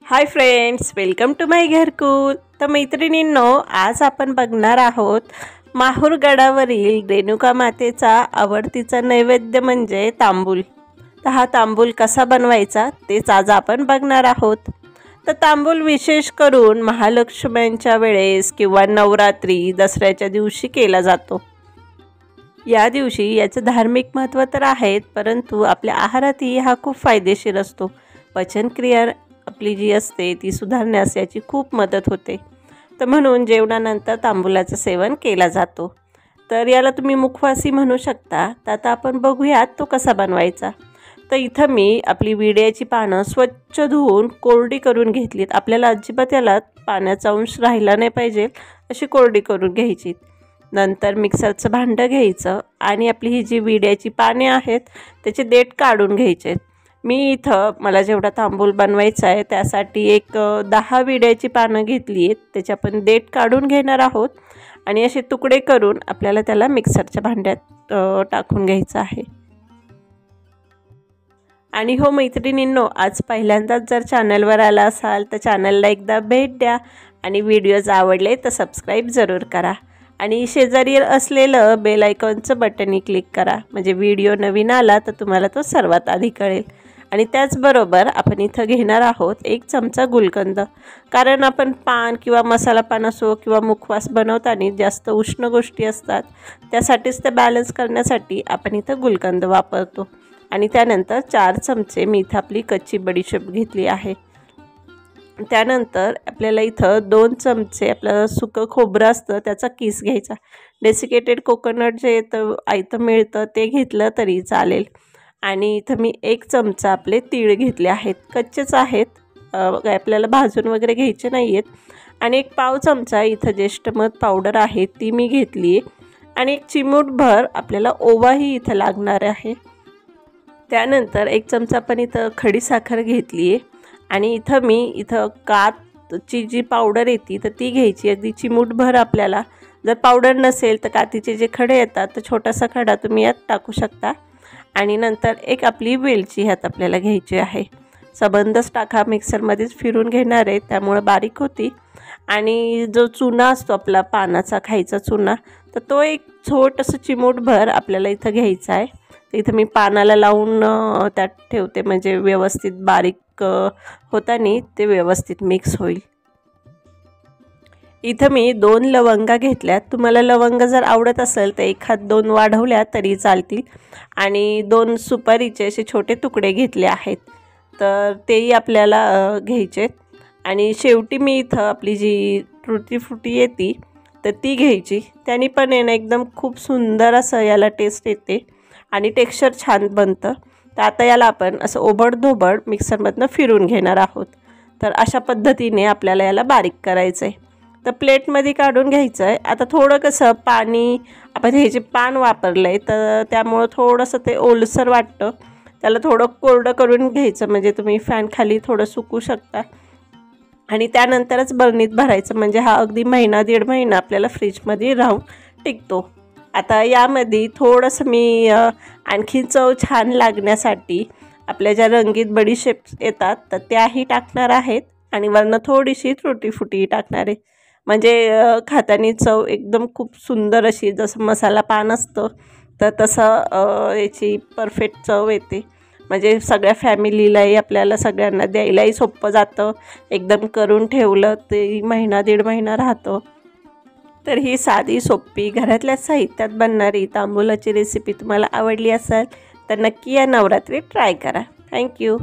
Hi friends, welcome to माय घरकुल। तर मैत्रिणींनो, आज आपण बघणार आहोत माहूर गडावरील रेणुका मातेचा आवडतीचा नैवेद्य म्हणजे तांबूल। तर हा तांबूल कसा बनवायचा तेच आज आपण बघणार आहोत। तर तांबूल विशेष करून महालक्ष्म्यांच्या वेळेस किंवा नवरात्री दसऱ्याच्या दिवशी केला जातो। या दिवशी याचं धार्मिक महत्त्व तर आहे, परंतु आपल्या आहारातही हा खूप फायदेशीर असतो। पचनक्रिया आपली जी असते ती सुधारण्यास याची खूप मदत होते। तर म्हणून जेवणानंतर तांबूलाचं सेवन केला जातो। तर याला तुम्ही मुखवासी म्हणू शकता। तर आता आपण बघूयात तो कसा बनवायचा। तर इथं मी आपली विड्याची पानं स्वच्छ धुवून कोरडी करून घेतलीत। आपल्याला अजिबात याला पाण्याचा अंश राहिला नाही पाहिजे अशी कोरडी करून घ्यायची। नंतर मिक्सरचं भांडं घ्यायचं आणि आपली ही जी विड्याची पाने आहेत त्याचे देठ काढून घ्यायचे। मी इथं मला जेवढा तांबूल बनवायचा आहे त्यासाठी एक 10 विड्याची पानं घेतली आहेत। त्याचे आपण देठ काढून घेणार आहोत आणि असे तुकडे करून आपल्याला त्याला मिक्सरच्या भांड्यात टाकून घ्यायचं आहे। आणि हो मैत्रिणींनो, आज पहिल्यांदाच जर चॅनलवर आला असाल तर चॅनलला एकदा भेट द्या आणि व्हिडिओज आवडले तर सबस्क्राईब जरूर करा आणि शेजारी असलेलं बेल आयकॉनचं बटनही क्लिक करा, म्हणजे व्हिडिओ नवीन आला तर तुम्हाला तो सर्वात आधी कळेल। आणि त्याचबरोबर आपण इथं घेणार आहोत 1 चमचा गुलकंद, कारण आपण पान किंवा मसाला पान असो किंवा मुखवास बनवताना जास्त उष्ण गोष्टी असतात, त्यासाठीच ते बॅलन्स करण्यासाठी आपण इथं गुलकंद वापरतो। आणि त्यानंतर 4 चमचे मी इथं आपली कच्ची बडीशेप घेतली आहे। त्यानंतर आपल्याला इथं 2 चमचे आपलं सुकं खोबरं असतं त्याचा किस घ्यायचा। डेसिकेटेड कोकोनट जे आयतं मिळतं ते घेतलं तरी चालेल। आणि इथं मी 1 चमचा आपले तीळ घेतले आहेत, कच्चेच आहेत, आपल्याला भाजून वगैरे घ्यायचे नाही आहेत। आणि 1 पाव चमचा इथं ज्येष्ठमध पावडर आहे ती मी घेतली आहे। आणि 1 चिमूटभर आपल्याला ओवाही इथं लागणार आहे। त्यानंतर 1 चमचा पण इथं खडी साखर घेतली आहे। आणि इथं मी कातची जी पावडर येते तर ती घ्यायची, अगदी चिमूटभर आपल्याला। जर पावडर नसेल तर कातीचे जे खडे येतात तर छोटासा खडा तुम्ही यात टाकू शकता। आणि नंतर 1 आपली वेलची ह्यात आपल्याला घ्यायची आहे। सबंधच टाका, मिक्सरमध्येच फिरून घेणार आहे त्यामुळे बारीक होती। आणि जो चुना असतो आपला पानाचा खायचा चुना, तर तो 1 छोटंसं चिमूटभर आपल्याला इथं घ्यायचा आहे। तर इथं मी पानाला लावून त्यात ठेवते, म्हणजे व्यवस्थित बारीक होताना ते व्यवस्थित मिक्स होईल। इथं मी 2 लवंगा घेतल्यात। तुम्हाला लवंग जर आवडत असेल तर 1-2 वाढवल्या तरी चालतील। आणि 2 सुपारीचे असे छोटे तुकडे घेतले आहेत, तर तेही आपल्याला घ्यायचे। आणि शेवटी मी इथं आपली जी टूटी फ्रुटी येते तर ती घ्यायची, त्याने पण आहे ना एकदम खूप सुंदर असं याला टेस्ट येते आणि टेक्स्चर छान बनतं। तर आता याला आपण असं ओबडधोबड मिक्सरमधनं फिरून घेणार आहोत। तर अशा पद्धतीने आपल्याला याला बारीक करायचं आहे। तर प्लेटमध्ये काढून घ्यायचं आहे। आता थोडं कसं पाणी आपण हे जे पान वापरलं आहे तर त्यामुळं थोडंसं ते ओलसर वाटतं, त्याला थोडं कोरडं करून घ्यायचं, म्हणजे तुम्ही फॅनखाली थोडं सुकू शकता। आणि त्यानंतरच बरणीत भरायचं, म्हणजे हा अगदी 1-1.5 महिना आपल्याला फ्रीजमध्ये राहून टिकतो। आता यामध्ये थोडंसं मी आणखी चव छान लागण्यासाठी आपल्या ज्या रंगीत बडीशेप येतात तर त्याही टाकणार आहेत आणि वरनं थोडीशी टूटी फ्रुटी टाकणार आहे, म्हणजे खाताना चव एकदम खूप सुंदर अशी, जसं मसाला पान असतं तर तसं याची परफेक्ट चव येते। म्हणजे सगळ्या फॅमिलीलाही आपल्याला सगळ्यांना द्यायलाही सोपं जातं, एकदम करून ठेवलं ते 1-1.5 महिना राहतं। तर ही साधी सोपी घरातल्या साहित्यात बनणारी तांबूलाची रेसिपी तुम्हाला आवडली असेल तर नक्की या नवरात्रीत ट्राय करा। थँक्यू।